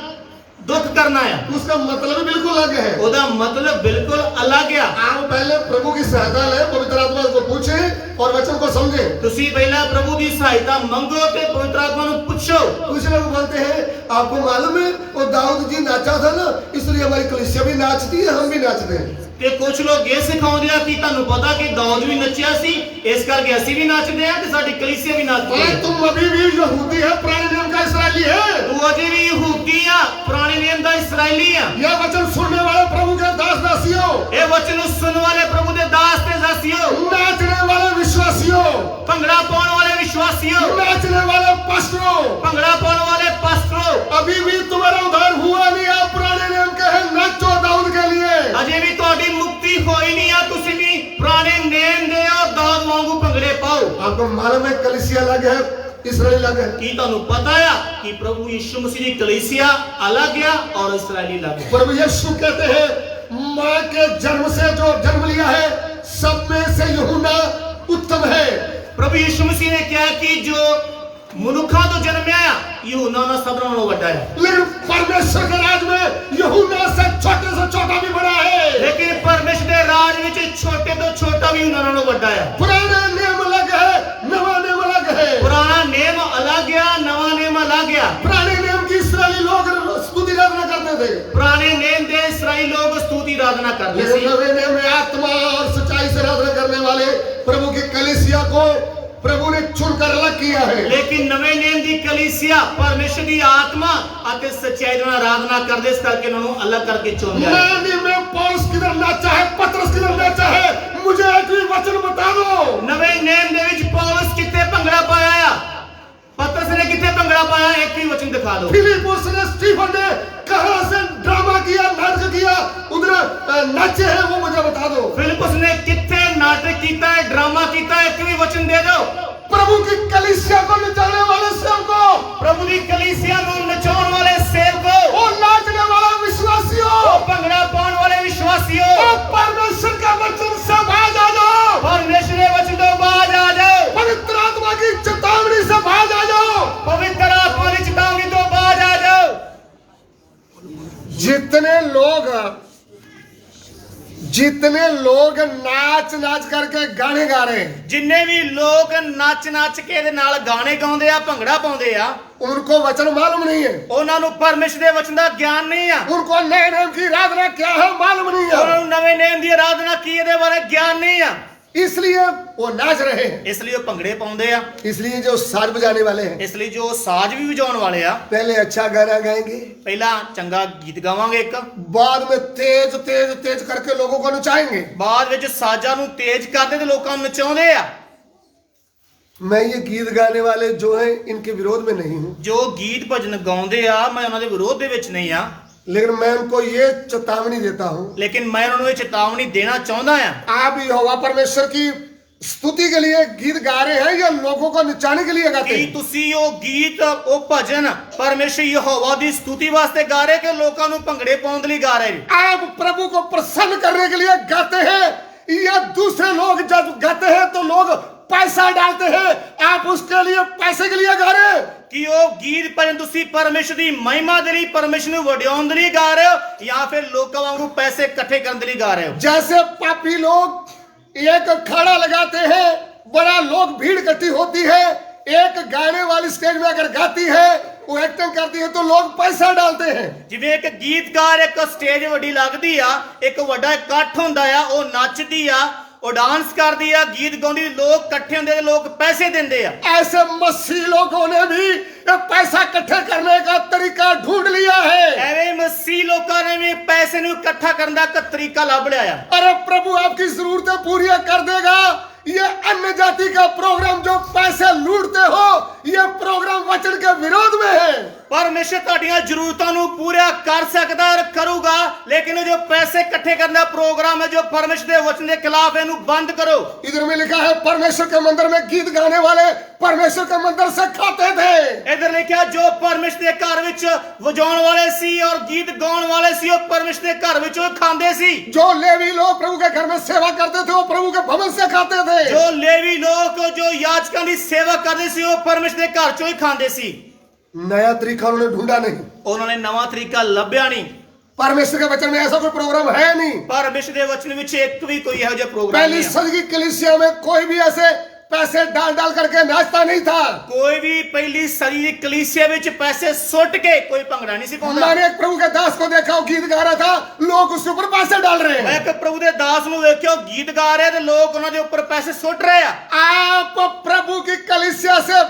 ਦੁੱਖ ਕਰਨਾ ਆ। उसका मतलब बिल्कुल अलग है। ਉਹਦਾ ਮਤਲਬ ਬਿਲਕੁਲ ਅਲੱਗ ਆ। आप पहले प्रभु की सहायता लें, पवित्र आत्मा को पूछें और वचन को समझें। ਤੁਸੀਂ ਪਹਿਲਾਂ ਪ੍ਰਭੂ ਦੀ ਸਹਾਇਤਾ ਮੰਗੋ ਤੇ ਪਵਿੱਤਰ ਆਤਮਾ ਨੂੰ ਪੁੱਛੋ। कुछ लोग बोलते हैं आपको मालूम है वो दाऊद जी नाचा था ना, इसलिए हमारी कलीसिया भी नाचती है, हम भी नाचते हैं। ਤੇ ਕੁਝ ਲੋਕ ਇਹ ਸਿਖਾਉਂਦੇ ਆ ਕਿ ਤੁਹਾਨੂੰ ਪਤਾ ਕਿ ਦਾਊਦ ਵੀ ਨੱਚਿਆ ਸੀ, ਇਸ ਕਰਕੇ ਅਸੀਂ ਵੀ ਨੱਚਦੇ ਆ ਤੇ ਸਾਡੀ ਕਲੀਸਿਆ ਵੀ ਨੱਚਦੀ अरे ਹੈ। तुम अभी भी यहूदी है, पुराने नियम का इस्राएली है। ਤੂੰ ਅਜੇ ਵੀ ਯਹੂਦੀ ਆ, ਪੁਰਾਣੇ ਨਿਯਮ ਦਾ ਇਸਰਾਏਲੀ ਆ। यह वचन सुनने वाले प्रभु के दास दासियों, ਇਹ ਵਚਨ ਨੂੰ ਸੁਣਨ ਵਾਲੇ ਪ੍ਰਭੂ ਦੇ ਦਾਸ ਤੇ ਦਾਸੀਓ, नाचने वाले विश्वासियों, ਭੰਗੜਾ ਪਾਉਣ ਵਾਲੇ ਵਿਸ਼ਵਾਸੀਓ, नाचने वाले पास्टरों, ਭੰਗੜਾ ਪਾਉਣ ਵਾਲੇ ਪਾਸਟਰੋ, अभी भी तुम्हारा उद्धार हुआ नहीं। आप पुराने नियम के हैं, नाचो दाऊद के लिए। ਅਜੇ ਵੀ ਤੁਹਾਡੀ ਮੁਕਤੀ ਹੋਈ ਨਹੀਂ ਆ, ਤੁਸੀਂ ਵੀ ਪੁਰਾਣੇ ਨਿਯਮ ਦੇ ਹੋ, ਦਾਊਦ ਵਾਂਗੂ ਭੰਗੜੇ ਪਾਓ। आपको मालूम है कलीसिया अलग है, इसराइली अलग है। ਕੀ ਤੁਹਾਨੂੰ ਪਤਾ ਆ ਕਿ ਪ੍ਰਭੂ ਯਿਸੂ ਮਸੀਹ ਦੀ ਕਲੀਸਿया ਅਲੱਗ ਆ ਔਰ ਇਸਰਾਏਲੀ ਅਲੱਗ ਆ। प्रभु यीशु कहते हैं माँ के जन्म से जो जन्म लिया है सब में से यूहन्ना उत्तम है। ਪ੍ਰਭੂ ਯਿਸੂ ਮਸੀਹ ਨੇ ਕਿਹਾ ਕਿ ਜੋ ਮਨੁੱਖਾਂ ਤੋਂ ਜਨਮਿਆ ਆ ਯਹੂਨਾ ਨਾਲ ਸਭ ਨਾਲੋਂ ਵੱਡਾ ਹੈ। लेकिन परमेश्वर के राज में यूहन्ना से छोटा भी बड़ा है। ਲੇਕਿਨ ਪਰਮੇਸ਼ਰ ਦੇ ਰਾਜ ਵਿੱਚ ਛੋਟੇ ਤੋਂ ਛੋਟਾ ਵੀ ਉਹਨਾਂ ਨਾਲੋਂ ਵੱਡਾ ਹੈ। पुराना नियम अलग है, नवा नियम अलग है। ਪੁਰਾਣਾ ਨਿਯਮ ਅਲੱਗ ਆ, ਨਵਾਂ ਨਿਯਮ अलग ਆ। पुराने नियम की इसराइली लोग स्तुति आराधना करते थे, ਪੁਰਾਣੇ ਨਿਯਮ ਦੇ ਇਸਰਾਈਲੀ ਲੋਕ ਸਤੂਤੀ ਆਰਾਧਨਾ ਕਰਦੇ लेकिन ਸੀ। नवे नियम में आत्मा और सच्चाई से आराधना करने वाले प्रभु की कलीसिया को प्रभु ने चुनकर अलग किया है। ਲੇਕਿਨ ਨਵੇਂ ਨਿਯਮ ਦੀ ਕਲੀਸਿया ਪਰਮੇਸ਼ਰ ਦੀ ਆਤਮਾ ਅਤੇ ਸੱਚਾਈ ਨਾਲ ਆਰਾਧਨਾ ਕਰਦੇ, ਇਸ ਕਰਕੇ ਉਹਨਾਂ ਨੂੰ ਅਲੱਗ ਕਰਕੇ ਚੁਣ ਲਿਆ। नए नियम में पौलुस किधर नाचा है, पतरस किधर नाचा है, मुझे एक भी वचन बता दो। ਨਵੇਂ ਨਿਯਮ ਦੇ ਵਿੱਚ ਪੌਲਸ ਕਿੱਥੇ ਭੰਗੜਾ ਪਾਇਆ ਆ? पतरस ने कितने भंगड़ा पाया? एक ही वचन दिखा दो। फिलिपुस ने, स्टीफन ने कहां से ड्रामा किया, नाटक किया, उधर नाचे हैं, वो मुझे बता दो। फिलिपुस ने कितने नाटक कीता है, ड्रामा कीता है, एक भी वचन दे दो। प्रभु की कलीसिया को नचाने वाले सेवकों, प्रभु की कलीसिया को नचाने वाले सेवकों, वो नाचने वाला विश्वासियों, वो भंगड़ा पाने वाले विश्वासियों, वो परमेश्वर का वचन से बाज आ जाओ, परमेश्वर के वचन तो बाज आ जाओ, पवित्र आत्मा की चेतावनी से बाज आ जाओ, पवित्र आत्मा की चेतावनी तो बाज आ जाओ। जितने लोग नाच नाच करके गाने गा रहे हैं, जिन्ने भी लोग नच नच के दे नाल गाने गाउंदे आ, भंगड़ा पाउंदे आ, उनको वचन मालूम नहीं है, ਉਹਨਾਂ ਨੂੰ ਪਰਮੇਸ਼ਰ ਦੇ ਵਚਨ ਦਾ ਗਿਆਨ ਨਹੀਂ ਆ, उनको नए नेम की आराधना क्या है मालूम नहीं ਉਹਨਾਂ है, ਨੂੰ ਨਵੇਂ ਨੇਮ ਦੀ ਆਰਾਧਨਾ ਕੀ ਇਹਦੇ ਬਾਰੇ ਗਿਆਨ ਨਹੀਂ ਆ, इसलिए वो नाच रहे हैं। ਇਸ ਲਈ ਉਹ ਭੰਗੜੇ ਪਾਉਂਦੇ ਆ, इसलिए जो साज बजाने वाले हैं ਇਸ ਲਈ ਜੋ ਸਾਜ਼ ਵੀ ਵਜਾਉਣ ਵਾਲੇ ਆ, पहले अच्छा गाना गाएंगे, ਪਹਿਲਾਂ ਚੰਗਾ ਗੀਤ ਗਾਵਾਂਗੇ ਇੱਕ, बाद में तेज तेज तेज करके लोगों को नचाएंगे। ਬਾਅਦ ਵਿੱਚ ਸਾਜ਼ਾਂ ਨੂੰ ਤੇਜ਼ ਕਰਦੇ ਤੇ ਲੋਕਾਂ ਨੂੰ ਨਚਾਉਂਦੇ ਆ। मैं ये गीत गाने वाले जो हैं इनके विरोध में नहीं हूँ, ਜੋ ਗੀਤ ਭਜਨ ਗਾਉਂਦੇ ਆ ਮੈਂ ਉਹਨਾਂ ਦੇ ਵਿਰੋਧ ਦੇ ਵਿੱਚ ਨਹੀਂ ਆ, लेकिन मैं उनको ये चेतावनी देता हूँ, ਲੇਕਿਨ ਮੈਂ ਉਹਨਾਂ ਨੂੰ ਇਹ ਚੇਤਾਵਨੀ देना ਚਾਹੁੰਦਾ ਆ, आप यहोवा परमेश्वर की स्तुति के लिए गीत गा रहे हैं या लोगों को नचाने के लिए गाते ਕਿ हैं? ਤੁਸੀਂ ਉਹ ਗੀਤ ਉਹ ਭਜਨ ਪਰਮੇਸ਼ਰ ਯਹੋਵਾ ਦੀ ਸਤੁਤੀ ਵਾਸਤੇ ਗਾ ਰਹੇ ਕਿ ਲੋਕਾਂ ਨੂੰ ਭੰਗੜੇ ਪਾਉਣ ਦੇ ਲਈ ਗਾ ਰਹੇ? आप प्रभु को प्रसन्न करने के लिए गाते हैं या दूसरे लोग जब गाते हैं तो लोग पैसा डालते हैं, आप उसके लिए पैसे के लिए गा रहे हैं? ਕਿ ਉਹ ਗੀਤ ਭਜਨ ਤੁਸੀਂ ਪਰਮੇਸ਼ਰ ਦੀ ਮਹਿਮਾ ਦੇ ਲਈ, ਪਰਮੇਸ਼ਰ ਨੂੰ ਵਡਿਆਉਣ ਦੇ ਲਈ ਗਾ ਰਹੇ ਹੋ ਜਾਂ ਫਿਰ ਲੋਕਾਂ ਵਾਂਗੂ ਪੈਸੇ ਇਕੱਠੇ ਕਰਨ ਦੇ ਲਈ ਗਾ ਰਹੇ ਹੋ? जैसे पापी लोग एक खड़ा लगाते हैं, बड़ा लोग भीड़ इकट्ठी होती है, एक गाने वाली स्टेज में अगर गाती है, वो एक्टिंग करती है तो लोग पैसा डालते हैं। ਜਿਵੇਂ ਇੱਕ ਗੀਤਕਾਰ ਇੱਕ ਸਟੇਜ ਵੱਡੀ ਲੱਗਦੀ ਆ, ਇੱਕ ਵੱਡਾ ਇਕੱਠ ਹੁੰਦਾ ਆ, ਉਹ ਨੱਚਦੀ ਆ, ਉਹ ਡਾਂਸ ਕਰਦੀ ਆ, ਗੀਤ ਗਾਉਂਦੀ, ਲੋਕ ਇਕੱਠੇ ਹੁੰਦੇ ਤੇ ਲੋਕ ਪੈਸੇ ਦਿੰਦੇ ਆ। ऐसे मसीह लोगों ने भी ये पैसा इकट्ठे करने का तरीका ढूंढ लिया है। ਐਵੇਂ ਮਸੀਹ ਲੋਕਾਂ ਨੇ ਵੀ ਪੈਸੇ ਨੂੰ ਇਕੱਠਾ ਕਰਨ ਦਾ ਇੱਕ ਤਰੀਕਾ ਲੱਭ ਲਿਆ ਆ। अरे प्रभु आपकी जरूरतें पूरी कर देगा। ये अन्य जाति का प्रोग्राम जो पैसे लूटते हो, ये प्रोग्राम वचन के विरोध में है। ਪਰਮੇਸ਼ਰ ਤੁਹਾਡੀਆਂ ਜ਼ਰੂਰਤਾਂ ਨੂੰ ਪੂਰਾ ਕਰ ਸਕਦਾ ਔਰ ਕਰੂਗਾ, ਲੇਕਿਨ ਜੋ ਪੈਸੇ ਇਕੱਠੇ ਕਰਨ ਦਾ ਪ੍ਰੋਗਰਾਮ ਹੈ ਜੋ ਪਰਮੇਸ਼ਰ ਦੇ ਵਚਨ ਦੇ ਖਿਲਾਫ, ਇਹਨੂੰ ਬੰਦ ਕਰੋ। इधर में लिखा है परमेश्वर के मंदिर में गीत गाने वाले परमेश्वर के मंदिर से खाते थे। ਇਧਰ ਲਿਖਿਆ ਜੋ ਪਰਮੇਸ਼ਰ ਦੇ ਘਰ ਵਿੱਚ ਵਜਾਉਣ ਵਾਲੇ ਸੀ ਔਰ ਗੀਤ ਗਾਉਣ ਵਾਲੇ ਸੀ, ਉਹ ਪਰਮੇਸ਼ਰ ਦੇ ਘਰ ਵਿੱਚ ਉਹ ਖਾਂਦੇ ਸੀ। जो लेवी लोग प्रभु के घर में सेवा करते थे, वो प्रभु के भवन से खाते थे। ਜੋ ਲੇਵੀ ਲੋਕ ਜੋ याजकां ਦੀ ਸੇਵਾ ਕਰਦੇ ਸੀ, ਉਹ ਪਰਮੇਸ਼ਰ ਦੇ ਘਰ ਚੋਂ ਹੀ ਖਾਂਦੇ ਸੀ। नया तरीका उन्होंने ढूंढा नहीं। ਉਹਨਾਂ ਨੇ ਨਵਾਂ ਤਰੀਕਾ ਲੱਭਿਆ ਨਹੀਂ। परमेश्वर के वचन में ऐसा कोई प्रोग्राम है नहीं। ਪਰਮੇਸ਼ਰ ਦੇ ਵਚਨ ਵਿੱਚ ਇੱਕ ਵੀ ਕੋਈ ਇਹੋ ਜਿਹਾ ਪ੍ਰੋਗਰਾਮ पहली नहीं है। सदी की कलीसिया में कोई भी ऐसे पैसे डाल डाल करके नाचता नहीं था। ਕੋਈ ਵੀ ਪਹਿਲੀ ਸਦੀ ਦੀ ਕਲੀਸਿਆ ਵਿੱਚ ਪੈਸੇ ਸੁੱਟ ਕੇ ਕੋਈ ਭੰਗੜਾ ਨਹੀਂ ਸੀ ਪਾਉਂਦਾ। मैंने एक प्रभु के दास को देखा, वो गीत गा रहा था, लोग उसके ऊपर पैसे डाल रहे ਮੈਂ हैं। ਇੱਕ ਪ੍ਰਭੂ ਦੇ ਦਾਸ ਨੂੰ ਵੇਖਿਆ, ਉਹ ਗੀਤ ਗਾ ਰਿਹਾ ਤੇ ਲੋਕ ਉਹਨਾਂ ਦੇ ਉੱਪਰ ਪੈਸੇ ਸੁੱਟ ਰਹੇ ਆ। आप प्रभु की कलीसिया से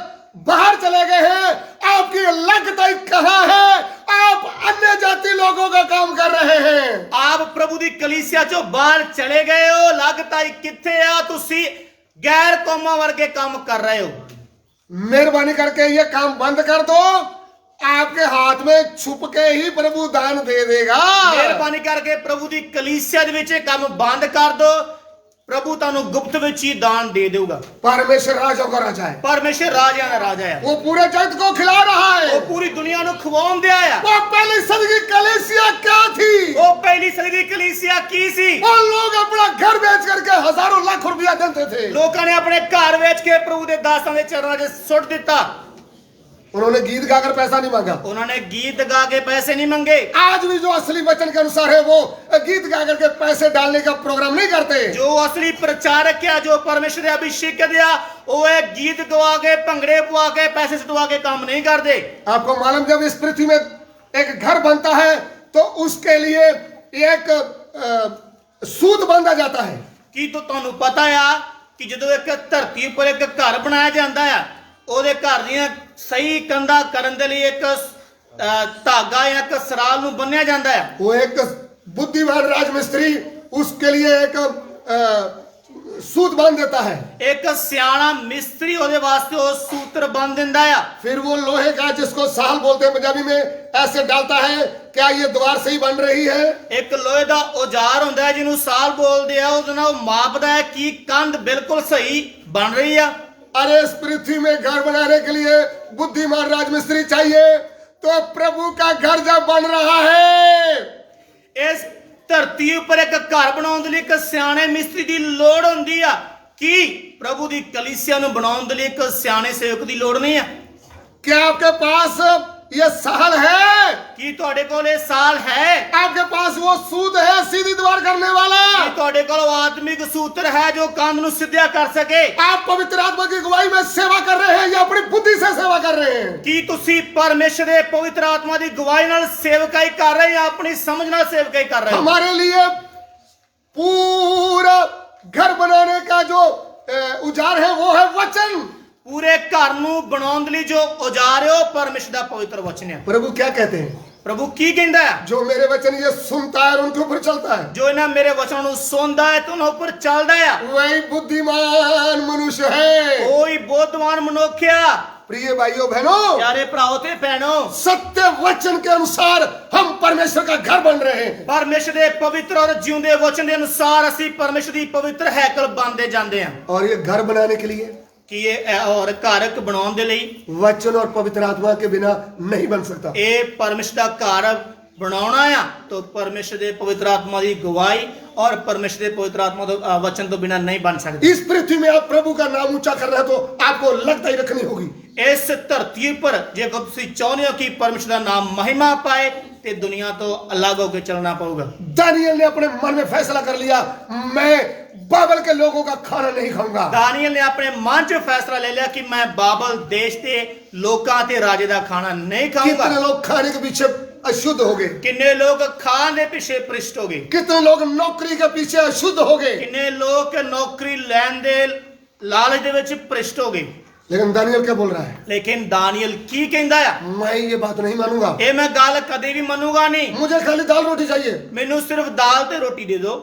बाहर चले गए हैं, आपकी लगता कहाँ है? आप अन्य जाति लोगों का काम कर रहे हैं। ਆਪ ਪ੍ਰਭੂ ਦੀ ਕਲੀਸਿਆ ਚੋਂ ਬਾਹਰ ਚਲੇ ਗਏ ਹੋ, ਲੱਗਦਾ ਹੀ ਕਿੱਥੇ ਆ? ਤੁਸੀਂ ਗੈਰ ਕੌਮਾਂ ਵਰਗੇ ਕੰਮ ਕਰ ਰਹੇ ਹੋ। मेहरबानी करके ये काम बंद कर दो, आपके हाथ में छुप के ही प्रभु दान दे देगा। ਮਿਹਰਬਾਨੀ ਕਰਕੇ ਪ੍ਰਭੂ ਦੀ ਕਲੀਸਿਆ ਦੇ ਵਿੱਚ ਇਹ ਕੰਮ ਬੰਦ ਕਰ ਦੋ, ਪ੍ਰਭੂ ਤੁਹਾਨੂੰ ਗੁਪਤ ਵਿੱਚ ਹੀ ਦਾਨ ਦੇ ਦੇਊਗਾ। परमेश्वर राजाओं का राजा है, ਪਰਮੇਸ਼ਰ ਰਾਜਿਆਂ ਦਾ ਰਾਜਾ ਹੈ, वो पूरे जगत को खिला रहा ਉਹ है। ਪੂਰੀ ਦੁਨੀਆ ਨੂੰ ਖਵਾਉਣ ਦਿਆ ਆ। वो पहली सदी की कलीसिया क्या थी? ਉਹ ਪਹਿਲੀ ਸਦੀ ਦੀ ਕਲੀਸਿਆ ਕੀ ਸੀ? वो लोग अपना घर बेच करके हजारों लाख रुपया देते थे। ਲੋਕਾਂ ਨੇ ਆਪਣੇ ਘਰ ਵੇਚ ਕੇ ਪ੍ਰਭੂ ਦੇ ਦਾਸਾਂ ਦੇ ਚਰਨਾਂ 'ਚ ਸੁੱਟ ਦਿੱਤਾ। उन्होंने गीत गाकर पैसा नहीं मांगा। ਉਹਨਾਂ ਨੇ ਗੀਤ ਗਾ ਕੇ ਪੈਸੇ ਨਹੀਂ ਮੰਗੇ। आज भी जो असली वचन के अनुसार है, वो गीत गा करके पैसे डालने का प्रोग्राम नहीं करते। ਜੋ ਅਸਲੀ ਪ੍ਰਚਾਰਕ ਆ, ਜੋ ਪਰਮੇਸ਼ਰ ਦੇ ਅਭਿਸ਼ੇਕਤ ਆ, ਉਹ ਇਹ ਗੀਤ ਗਵਾ ਕੇ, ਭੰਗੜੇ ਪਵਾ ਕੇ, ਪੈਸੇ ਸਟਵਾ ਕੇ ਕੰਮ ਨਹੀਂ ਕਰਦੇ। आपको मालूम, जब इस पृथ्वी में एक घर बनता है तो उसके लिए एक सूत बांधा जाता है। ਕੀ ਤੁਹਾਨੂੰ ਪਤਾ ਆ ਕਿ ਜਦੋਂ ਇੱਕ ਧਰਤੀ ਉੱਪਰ ਇੱਕ ਘਰ ਬਣਾਇਆ ਜਾਂਦਾ ਆ, ਉਹਦੇ ਘਰ ਦੀਆਂ ਸਹੀ ਕੰਧਾਂ ਕਰਨ ਦੇ ਲਈ ਇੱਕ ਧਾਗਾ ਜਾਂ ਇੱਕ ਸਰਾਲ ਨੂੰ ਬੰਨਿਆ ਜਾਂਦਾ ਹੈ। वो एक बुद्धिमान राजमिस्त्री उसके लिए एक सूत बांध देता है। एक सियाना मिस्त्री ਉਹਦੇ ਵਾਸਤੇ ਉਹ सूत्र बन ਦਿੰਦਾ ਆ। फिर वो लोहे का जिसको साल बोलते हैं पंजाबी में ऐसे डालता है, क्या ये द्वार सही बन रही है? ਇੱਕ ਲੋਹੇ ਦਾ ਔਜ਼ਾਰ ਹੁੰਦਾ ਹੈ ਜਿਹਨੂੰ ਸਾਲ ਬੋਲਦੇ ਆ, ਉਹਦੇ ਨਾਲ ਉਹ ਮਾਪਦਾ ਹੈ ਕਿ ਕੰਧ ਬਿਲਕੁਲ ਸਹੀ ਬਣ ਰਹੀ ਆ। अरे इस पृथ्वी में घर बनाने के लिए बुद्धिमान राजमिस्त्री चाहिए, तो प्रभु का घर जब बन रहा है, ਇਸ ਧਰਤੀ ਉੱਪਰ ਇੱਕ ਘਰ ਬਣਾਉਣ ਦੇ ਲਈ ਇੱਕ ਸਿਆਣੇ ਮਿਸਤਰੀ ਦੀ ਲੋੜ ਹੁੰਦੀ ਆ। ਕੀ ਪ੍ਰਭੂ ਦੀ ਕਲੀਸਿਆ ਨੂੰ ਬਣਾਉਣ ਦੇ ਲਈ ਇੱਕ ਸਿਆਣੇ ਸੇਵਕ ਦੀ ਲੋੜ ਨਹੀਂ ਆ? क्या आपके पास ये साल है? ਕੀ ਤੁਹਾਡੇ ਕੋਲ ਇਹ ਸਾਲ ਹੈ? आपके पास वो सूत है सीधी द्वार करने वाला? ਕੀ ਤੁਹਾਡੇ ਕੋਲ ਉਹ ਆਤਮਿਕ ਸੂਤਰ ਹੈ ਜੋ ਕੰਧ ਨੂੰ ਸਿੱਧਾ ਕਰ ਸਕੇ? आप पवित्र आत्मा की अगुवाई में सेवा कर रहे हैं या अपनी बुद्धि से सेवा कर रहे हैं? ਕੀ ਤੁਸੀਂ ਪਰਮੇਸ਼ਰ ਦੇ ਪਵਿੱਤਰ ਆਤਮਾ ਦੀ ਗਵਾਹੀ ਨਾਲ ਸੇਵਕਾਈ ਕਰ ਰਹੇ ਜਾਂ ਆਪਣੀ ਸਮਝ ਨਾਲ ਸੇਵਕਾਈ ਕਰ ਰਹੇ ਹੋ? हमारे लिए पूरा घर बनाने का जो औजार है वो है वचन। ਪੂਰੇ ਘਰ ਨੂੰ ਬਣਾਉਣ ਦੇ ਲਈ ਜੋ ਔਜ਼ਾਰ ਹੈ ਉਹ ਪਰਮੇਸ਼ਰ ਦਾ ਪਵਿੱਤਰ ਵਚਨ ਹੈ। प्रभु क्या कहते हैं? ਪ੍ਰਭੂ ਕੀ ਕਹਿੰਦਾ ਹੈ? जो मेरे वचन ये सुनता है और उनके ऊपर चलता है, ਜੋ ਇਹਨਾਂ ਮੇਰੇ ਵਚਨਾਂ ਨੂੰ ਸੁਣਦਾ ਹੈ ਤੇ ਉਹਨਾਂ ਉੱਪਰ ਚੱਲਦਾ ਹੈ, वही बुद्धिमान मनुष्य है। ਉਹੀ ਬੁੱਧਵਾਨ ਮਨੁੱਖ ਆ। प्रिय भाइयों बहनों, ਪਿਆਰੇ ਭਰਾਓ ਤੇ ਭੈਣੋ, सत्य वचन के अनुसार हम परमेश्वर का घर बन रहे हैं। ਪਰਮੇਸ਼ਰ ਦੇ ਪਵਿੱਤਰ ਔਰ ਜਿਉਂਦੇ ਵਚਨ ਦੇ ਅਨੁਸਾਰ ਅਸੀਂ ਪਰਮੇਸ਼ਰ ਦੀ ਪਵਿੱਤਰ ਹੈਕਲ ਬਣਦੇ ਜਾਂਦੇ ਹਾਂ। और ये घर बनाने के लिए ਕਿ ਇਹ ਔਰ ਘਰ ਬਣਾਉਣ ਦੇ ਲਈ वचन और पवित्र आत्मा के बिना नहीं बन सकता। ਇਹ ਪਰਮੇਸ਼ਰ ਦਾ ਘਰ ਬਣਾਉਣਾ ਆ ਤਾਂ ਪਰਮੇਸ਼ਰ ਦੇ ਪਵਿੱਤਰ ਆਤਮਾ ਦੀ ਗਵਾਹੀ और परमेश्वर के पवित्र आत्मा तो वचन तो बिना नहीं बन सकते। इस पृथ्वी में आप प्रभु का नाम ऊंचा कर रहे हैं तो आपको लगता ही रखनी होगी। इस धरती पर जे तुम चाहते हो कि परमेश्वर का नाम महिमा पाए ते दुनिया तो अलग होकर चलना पड़ेगा। दानियल ने अपने मन में फैसला कर लिया, मैं बाबल के लोगों का खाना नहीं खाऊंगा। दानियल ने अपने मन से फैसला ले लिया कि मैं बाबल देश के लोकां ते राजे का खाना नहीं खाऊंगा। कितने लोग खाने के पीछे अशुद्ध हो गए, कितने लोग खाने के पीछे भ्रष्ट हो गए, कितने लोग नौकरी के पीछे अशुद्ध हो गए, कितने लोग नौकरी लैन दे लालच दे विच भ्रष्ट हो गए। लेकिन दानियल क्या बोल रहा है? लेकिन दानियल की कहंदा है, मैं ये बात नहीं मानूंगा, ए मैं गल कदे भी मनूंगा नहीं, मुझे खाली दाल रोटी चाहिए। मैनू सिर्फ दाल ते रोटी दे दो।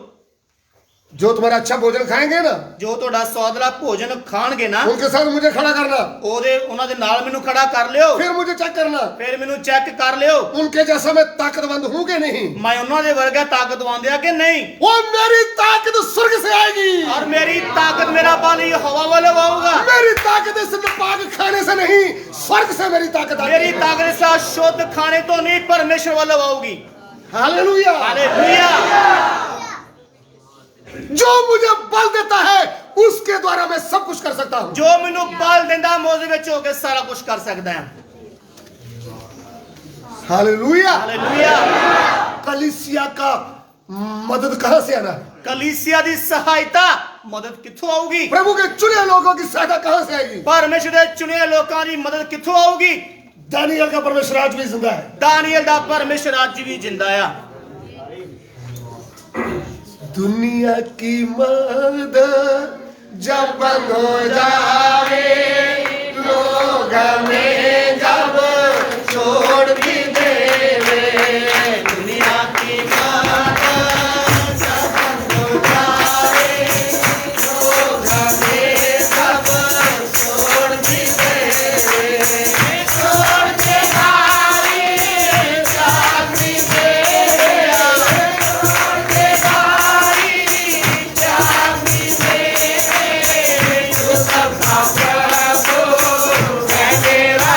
जो तुम्हारा अच्छा भोजन खाएंगे ना, जो तुहाडा स्वादला भोजन खाणगे ना, उनके साथ मुझे खड़ा करना, उन्हां दे नाल मैनू खड़ा कर लियो, फिर मुझे चेक करना, फिर मैनू चेक कर लियो उनके जैसा मैं ताकतवंत हूं कि नहीं, मैं उन्हां दे वर्गा ताकतवंत आ कि नहीं। वो मेरी ताकत स्वर्ग से आएगी और मेरी ताकत मेरा बल हवा वाले आऊगा। मेरी ताकत इस नापाक खाने से नहीं, स्वर्ग से मेरी ताकत आएगी। मेरी ताकत इस शुद्ध खाने तो नहीं, परमेश्वर वाले आऊगी। Hallelujah, hallelujah. जो मुझे बल देता है उसके द्वारा मैं सब कुछ कर सकता हूं। जो मैनू बल देंदा मौज विच होके सारा कुछ कर सकदा है। Hallelujah, hallelujah. कलीसिया का मदद कहां से आना है? कलीसिया दी सहायता मदद कित्थों आऊगी? प्रभु के चुने लोगों की सहायता कहां से आएगी? परमेश्वर दे चुने लोकां दी मदद कित्थों आऊगी? दानियल का परमेश्वर आज भी जिंदा है। दानियल दा परमेश्वर आज भी जिंदा है। दुनिया की मदद जब बंद हो जाए, लोग हमें जब छोड़ भी देवे, दुनिया की मदद जब बंद हो जाए, लोग हमें जब छोड़ भी देवे, छोड़ के हारी जाग भी देवे, छोड़ के हारी जाग भी देवे, तू सबका प्रभु है मेरा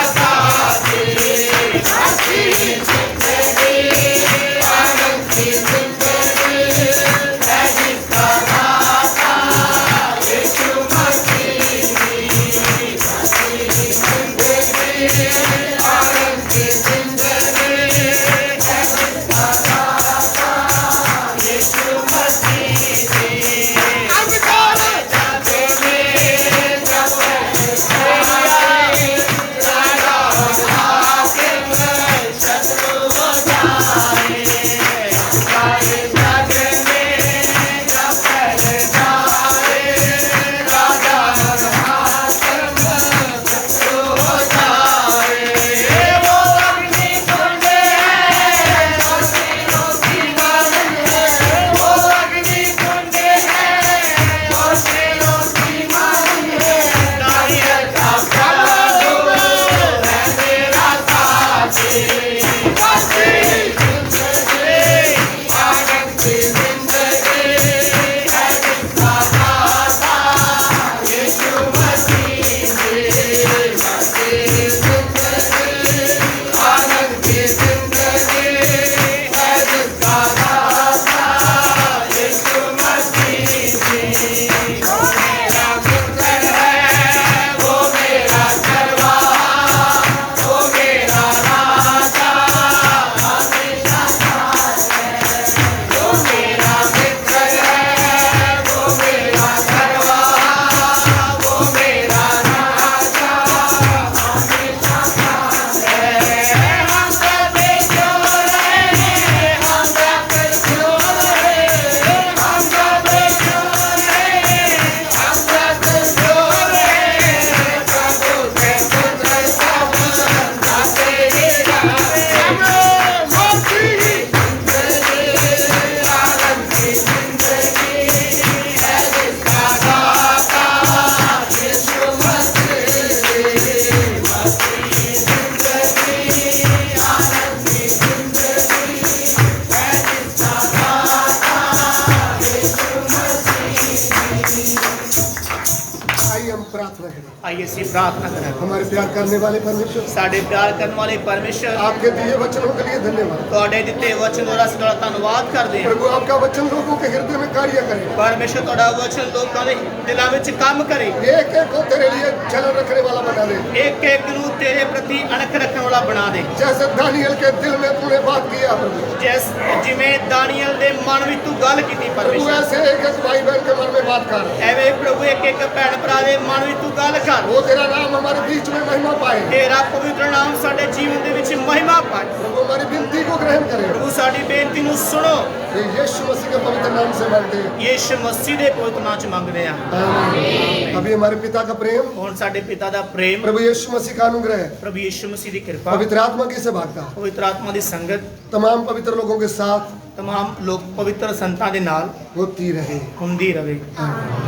ਅਸੀਂ ਪ੍ਰਾਰਥਨਾ ਕਰਾਂਗੇ। हमारे प्यार करने वाले परमेश्वर, ਸਾਡੇ ਪਿਆਰ ਕਰਨ ਵਾਲੇ ਪਰਮੇਸ਼ਰ, आपके दिए वचनों के लिए धन्यवाद। ਤੁਹਾਡੇ ਦਿੱਤੇ ਵਚਨ ਦੁਆਰਾ ਅਸੀਂ ਤੁਹਾਡਾ ਧੰਨਵਾਦ ਕਰਦੇ ਹਾਂ। प्रभु आपका वचन लोगों के हृदय में कार्य करे, ਪਰਮੇਸ਼ਰ ਤੁਹਾਡਾ ਵਚਨ ਲੋਕਾਂ ਦੇ ਦਿਲਾਂ ਵਿੱਚ ਕੰਮ ਕਰੇ, एक एक को तेरे लिए जलन रखने वाला बना दे। ਇੱਕ ਇੱਕ ਨੂੰ ਤੇਰੇ ਪ੍ਰਤੀ ਅਣਖ ਰੱਖਣ ਵਾਲਾ ਬਣਾ ਦੇ। जैसे दानियल के दिल में तूने बात किया प्रभु, ਜਿਵੇਂ ਦਾਨੀਏਲ ਦੇ ਮਨ ਵਿੱਚ ਤੂੰ ਗੱਲ ਕੀਤੀ प्रभु ਪਰਮੇਸ਼ਰ, ऐसे एक एक भाई बहन के मन में बात कर, ਐਵੇਂ ਪ੍ਰਭੂ ਇੱਕ ਇੱਕ ਭੈਣ ਭਰਾ ਦੇ ਮਨ ਵਿੱਚ ਤੂੰ ਗੱਲ ਕਰ। वो तेरा नाम हमारे बीच में महिमा पाए। ਤੇਰਾ ਪਵਿੱਤਰ ਨਾਮ ਸਾਡੇ ਜੀਵਨ ਦੇ ਵਿੱਚ ਮਹਿਮਾ ਪਾਏ। प्रभु हमारी विनती को ग्रहण करे, ਪ੍ਰਭੂ ਸਾਡੀ ਬੇਨਤੀ ਨੂੰ ਸੁਣੋ। ये यीशु मसीह के पवित्र नाम से मांगते हैं, ਯीशु ਮਸੀਹ ਦੇ ਪਵਿੱਤਰ ਨਾਮ ਚ ਮੰਗਦੇ ਹਾਂ। आमीन। अभी हमारे पिता का प्रेम, ਹੁਣ ਸਾਡੇ ਪਿਤਾ ਦਾ ਪ੍ਰੇਮ, प्रभु यीशु मसीह का अनुग्रह, ਪ੍ਰਭੂ ਯीशु ਮਸੀਹ ਦੀ ਕਿਰਪਾ, पवित्र आत्मा की सेवकता ਪਵਿੱਤਰ ਆਤਮਾ ਦੀ ਸੰਗਤ तमाम पवित्र लोगों के साथ तमाम लोग पवित्र संतां ਦੇ ਨਾਲ होती रहे। ਹੁੰਦੀ ਰਵੇ। आमीन।